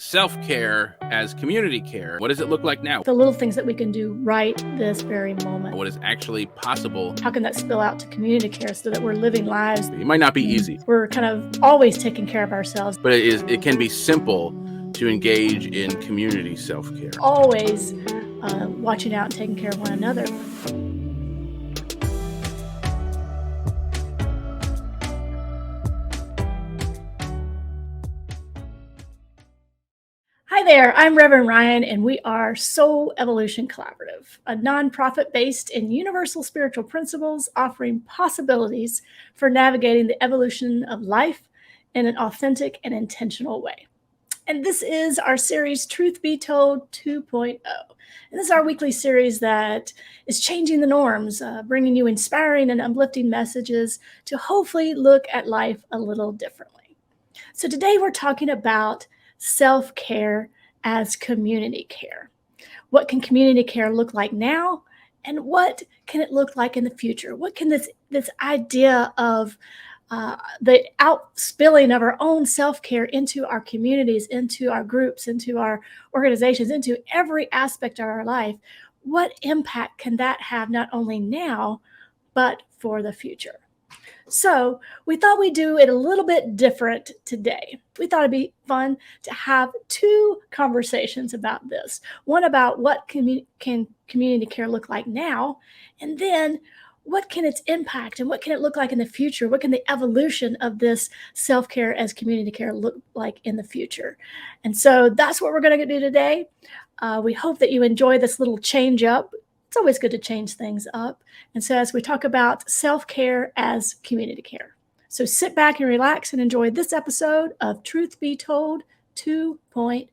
self-care as community care. What does it look like now? The little things that we can do right this very moment. What is actually possible? How can that spill out to community care so that we're living lives? It might not be easy. We're kind of always taking care of ourselves. But it can be simple to engage in community self-care. Always watching out and taking care of one another. Hi there, I'm Reverend Ryan, and we are Soul Evolution Collaborative, a nonprofit based in universal spiritual principles offering possibilities for navigating the evolution of life in an authentic and intentional way. And this is our series, Truth Be Told 2.0. And this is our weekly series that is changing the norms, bringing you inspiring and uplifting messages to hopefully look at life a little differently. So today we're talking about self-care as community care. What can community care look like now? And what can it look like in the future? What can this idea of the outspilling of our own self-care into our communities, into our groups, into our organizations, into every aspect of our life, what impact can that have not only now, but for the future? So we thought we'd do it a little bit different today. We thought it'd be fun to have two conversations about this. One about what can community care look like now, and then what can its impact and what can it look like in the future? What can the evolution of this self-care as community care look like in the future? And so that's what we're going to do today. We hope that you enjoy this little change up. It's always good to change things up. And so as we talk about self-care as community care. So sit back and relax and enjoy this episode of Truth Be Told 2.0.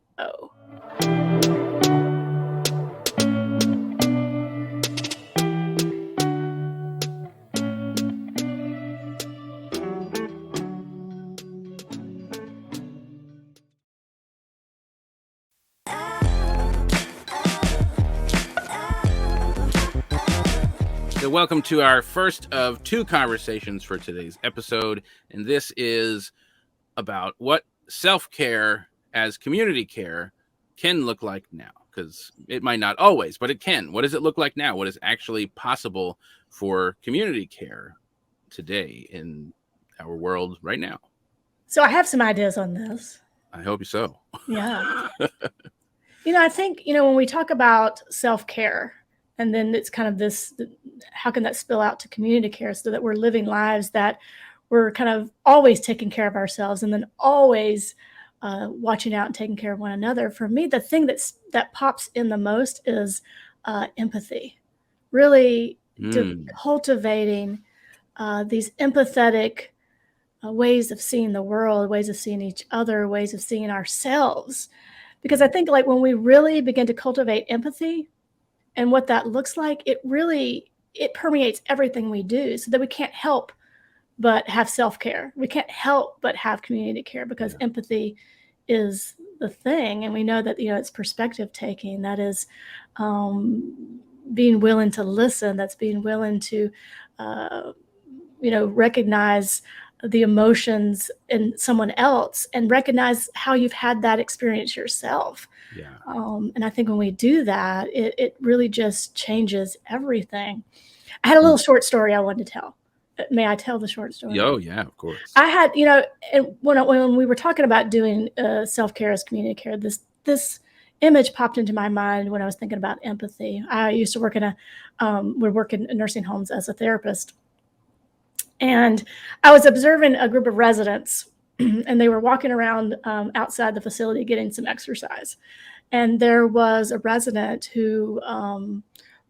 So welcome to our first of two conversations for today's episode. And this is about what self-care as community care can look like now. Because it might not always, but it can. What does it look like now? What is actually possible for community care today in our world right now? So I have some ideas on this. I hope so. Yeah. I think, when we talk about self-care, and then it's kind of this, how can that spill out to community care so that we're living lives that we're kind of always taking care of ourselves and then always watching out and taking care of one another. For me, the thing that pops in the most is empathy. Really cultivating these empathetic ways of seeing the world, ways of seeing each other, ways of seeing ourselves. Because I think like when we really begin to cultivate empathy, and what that looks like, it permeates everything we do so that we can't help but have self-care. We can't help but have community care because empathy is the thing. And we know that, it's perspective taking. That is being willing to listen. That's being willing to, recognize the emotions in someone else and recognize how you've had that experience yourself. Yeah. And I think when we do that, it really just changes everything. I had a little short story I wanted to tell. May I tell the short story? Oh, yeah, of course. I had, and when we were talking about doing self-care as community care, this image popped into my mind when I was thinking about empathy. I used to work would work in nursing homes as a therapist. And I was observing a group of residents, and they were walking around outside the facility getting some exercise. And there was a resident who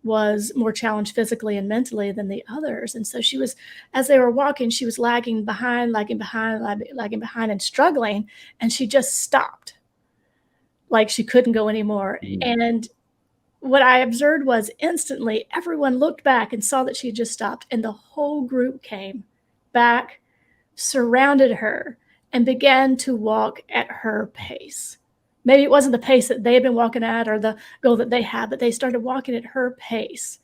was more challenged physically and mentally than the others. And so she was, as they were walking, she was lagging behind and struggling. And she just stopped. Like she couldn't go anymore. And what I observed was instantly everyone looked back and saw that she had just stopped, and the whole group came back, surrounded her, and began to walk at her pace. Maybe it wasn't the pace that they had been walking at or the goal that they had, but they started walking at her pace.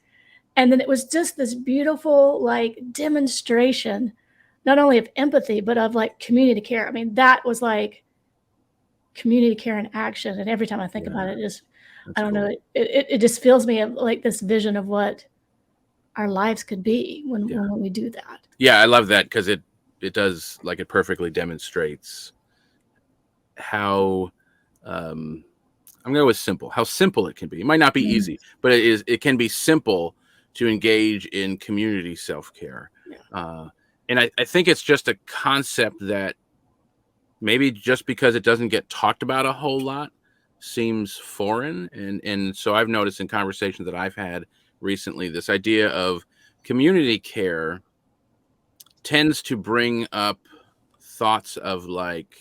And then it was just this beautiful demonstration, not only of empathy, but of community care. I mean, that was community care in action. And every time I think about it, I don't know, cool. it just fills me like this vision of what our lives could be when we do that. Yeah, I love that because it does, like, it perfectly demonstrates how I'm gonna go with simple. How simple it can be. It might not be easy, but it can be simple to engage in community self-care. Yeah. And I think it's just a concept that maybe just because it doesn't get talked about a whole lot seems foreign. And so I've noticed in conversations that I've had recently, this idea of community care tends to bring up thoughts of, like,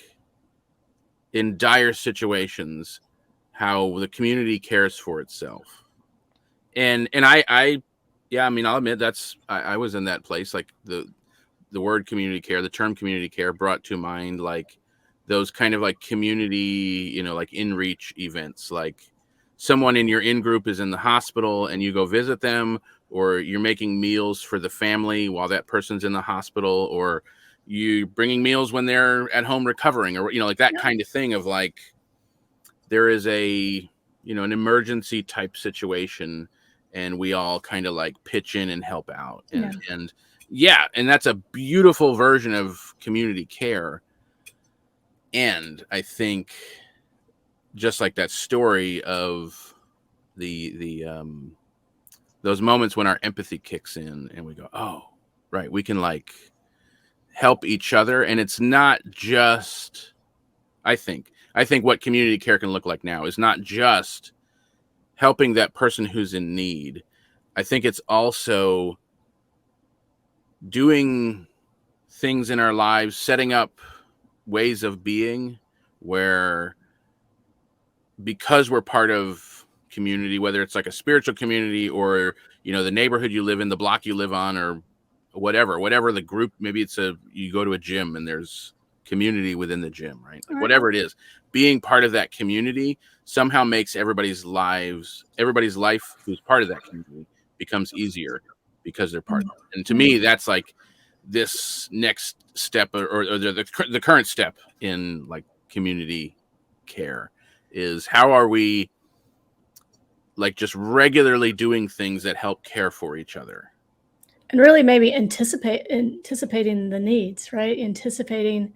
in dire situations, how the community cares for itself. And yeah, I mean, I'll admit I was in that place. Like, the word community care, the term community care brought to mind, like, those kind of, like, community, like, in reach events, like someone in your in group is in the hospital and you go visit them, or you're making meals for the family while that person's in the hospital, or you bringing meals when they're at home recovering, or, like, that kind of thing of, like, there is an emergency type situation and we all kind of, like, pitch in and help out. And that's a beautiful version of community care. And I think, just like that story of the those moments when our empathy kicks in and we go, oh, right, we can, like, help each other. And it's not just, I think what community care can look like now is not just helping that person who's in need. I think it's also doing things in our lives, setting up ways of being where, because we're part of community, whether it's like a spiritual community or, the neighborhood you live in, the block you live on, or whatever the group, maybe it's you go to a gym and there's community within the gym, right? Like, whatever it is, being part of that community somehow makes everybody's life who's part of that community becomes easier because they're part of it. And to me, that's like this next step, or the current step in, like, community care, is how are we, like, just regularly doing things that help care for each other. And really maybe anticipating the needs, right? Anticipating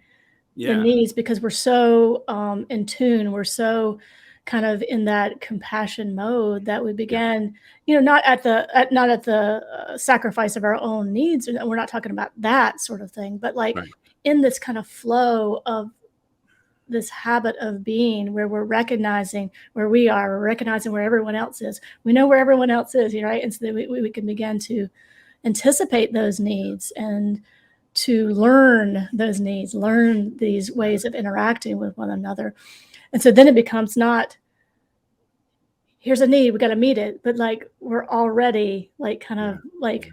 the needs, because we're so in tune, we're so kind of in that compassion mode that we begin, not at the sacrifice of our own needs. We're not talking about that sort of thing, but, like, in this kind of flow of this habit of being, where we're recognizing where we are, we're recognizing where everyone else is. We know where everyone else is, right? And so that we can begin to anticipate those needs and to learn those needs, learn these ways of interacting with one another. And so then it becomes not, here's a need, we got to meet it, but, like, we're already, like, kind of like,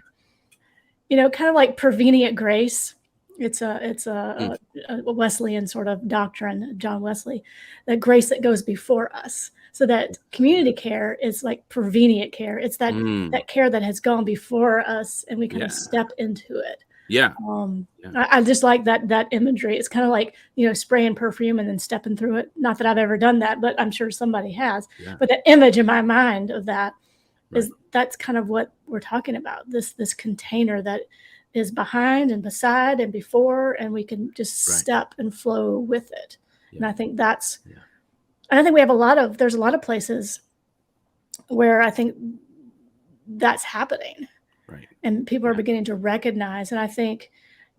kind of like prevenient grace. It's a Wesleyan sort of doctrine, John Wesley, that grace that goes before us. So that community care is like prevenient care. It's that care that has gone before us, and we kind of step into it. I just like that imagery. It's kind of like, spraying perfume and then stepping through it. Not that I've ever done that, but I'm sure somebody has. But the image in my mind of that is, that's kind of what we're talking about. This container that is behind and beside and before, and we can just step and flow with it. And I think that's, and I think there's a lot of places where I think that's happening. And people are beginning to recognize, and I think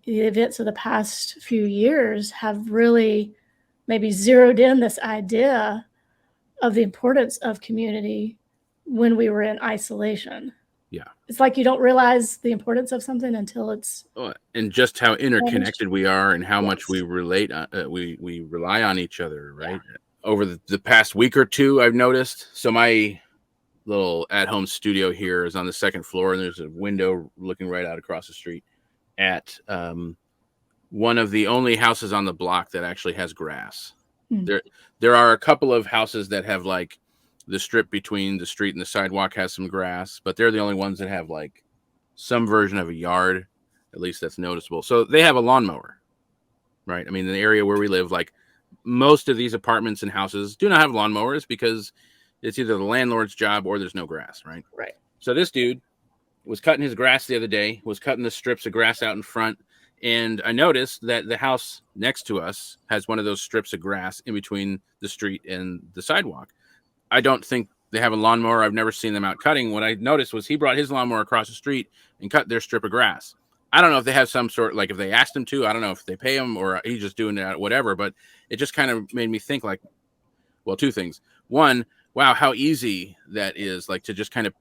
the events of the past few years have really maybe zeroed in this idea of the importance of community when we were in isolation. It's like you don't realize the importance of something until it's... and just how interconnected we are, and how much we relate, we rely on each other, right? Over the past week or two, I've noticed. So my little at-home studio here is on the second floor, and there's a window looking right out across the street at one of the only houses on the block that actually has grass. There are a couple of houses that have, like, the strip between the street and the sidewalk has some grass, but they're the only ones that have, like, some version of a yard, at least that's noticeable. So they have a lawnmower, right? I mean, in the area where we live, like, most of these apartments and houses do not have lawnmowers because it's either the landlord's job or there's no grass, right? Right. So this dude was cutting his grass the other day, was cutting the strips of grass out in front. And I noticed that the house next to us has one of those strips of grass in between the street and the sidewalk. I don't think they have a lawnmower. I've never seen them out cutting. What I noticed was he brought his lawnmower across the street and cut their strip of grass. I don't know if they have some sort, like if they asked him to, I don't know if they pay him or he's just doing it, whatever. But it just kind of made me think like, well, two things. One, wow, how easy that is, like to just kind of,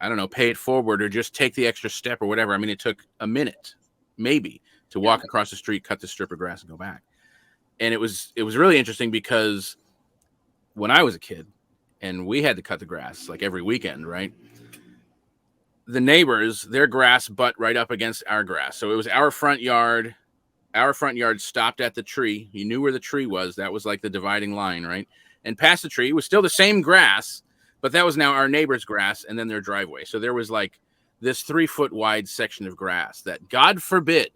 I don't know, pay it forward or just take the extra step or whatever. I mean, it took a minute, maybe, to walk across the street, cut the strip of grass and go back. And it was really interesting because when I was a kid and we had to cut the grass like every weekend, right? The neighbors, their grass butt right up against our grass. So it was our front yard. Our front yard stopped at the tree. You knew where the tree was. That was like the dividing line, right? And past the tree was still the same grass, but that was now our neighbor's grass and then their driveway. So there was like this 3-foot wide section of grass that, God forbid,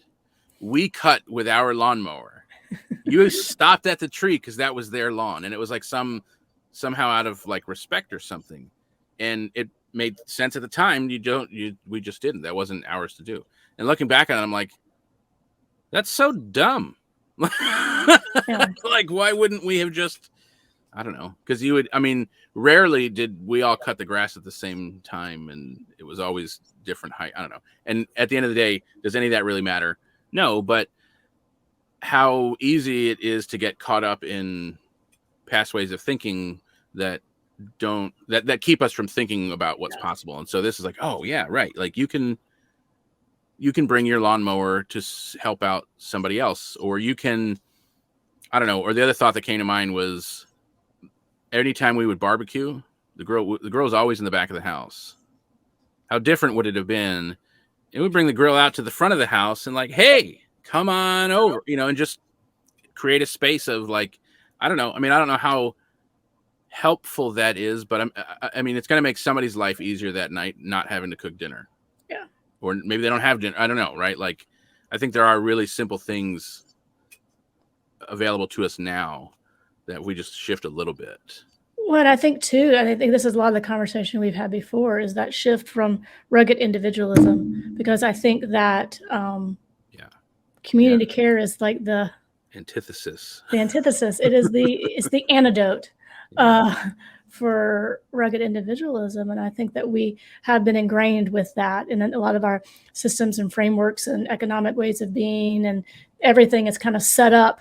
we cut with our lawnmower. You stopped at the tree because that was their lawn. And it was like somehow out of like respect or something. And it made sense at the time. We just didn't. That wasn't ours to do. And looking back on it, I'm like, that's so dumb. Yeah. Like, why wouldn't we have just, I don't know. Because rarely did we all cut the grass at the same time. And it was always different height. I don't know. And at the end of the day, does any of that really matter? No, but how easy it is to get caught up in past ways of thinking that keep us from thinking about what's possible. And so this is like, oh yeah, right. Like you can bring your lawnmower to help out somebody else, or you can, I don't know. Or the other thought that came to mind was anytime we would barbecue, the grill was always in the back of the house. How different would it have been? It would bring the grill out to the front of the house and like, hey, come on over, and just create a space of like, I don't know. I mean, I don't know how helpful that is, but I mean, it's going to make somebody's life easier that night, not having to cook dinner. Yeah. Or maybe they don't have dinner. I don't know. Right. Like, I think there are really simple things available to us now that we just shift a little bit. What I think too, and I think this is a lot of the conversation we've had before, is that shift from rugged individualism, because I think that community care is like the antithesis. It is it's the antidote for rugged individualism. And I think that we have been ingrained with that in a lot of our systems and frameworks and economic ways of being, and everything is kind of set up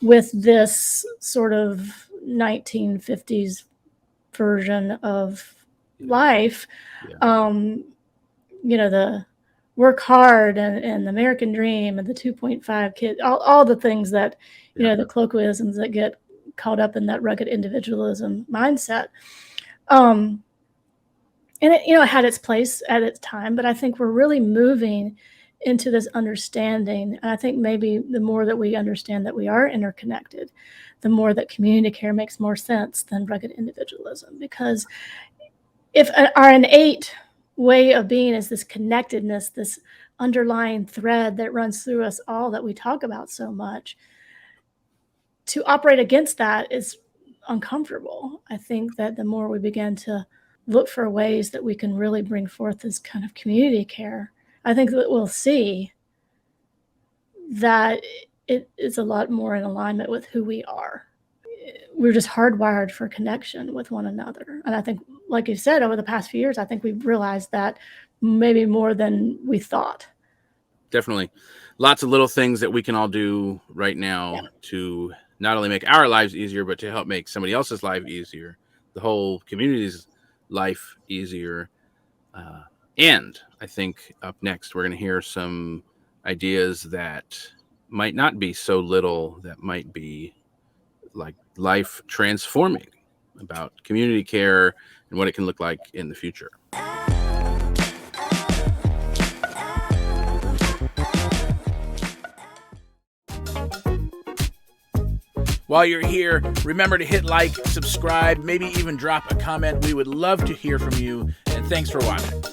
with this sort of 1950s version of life. The work hard and the American dream and the 2.5 kids, all the things that, the colloquialisms that get caught up in that rugged individualism mindset. And it had its place at its time, but I think we're really moving into this understanding. And I think maybe the more that we understand that we are interconnected, the more that community care makes more sense than rugged individualism. Because if our innate way of being is this connectedness, this underlying thread that runs through us all that we talk about so much, to operate against that is uncomfortable. I think that the more we begin to look for ways that we can really bring forth this kind of community care, I think that we'll see that it is a lot more in alignment with who we are. We're just hardwired for connection with one another. And I think, like you said, over the past few years, I think we've realized that maybe more than we thought. Definitely. Lots of little things that we can all do right now to not only make our lives easier, but to help make somebody else's life easier, the whole community's life easier. And I think up next, we're going to hear some ideas that might not be so little, that might be like life transforming, about community care and what it can look like in the future. While you're here, remember to hit like, subscribe, maybe even drop a comment. We would love to hear from you, and thanks for watching.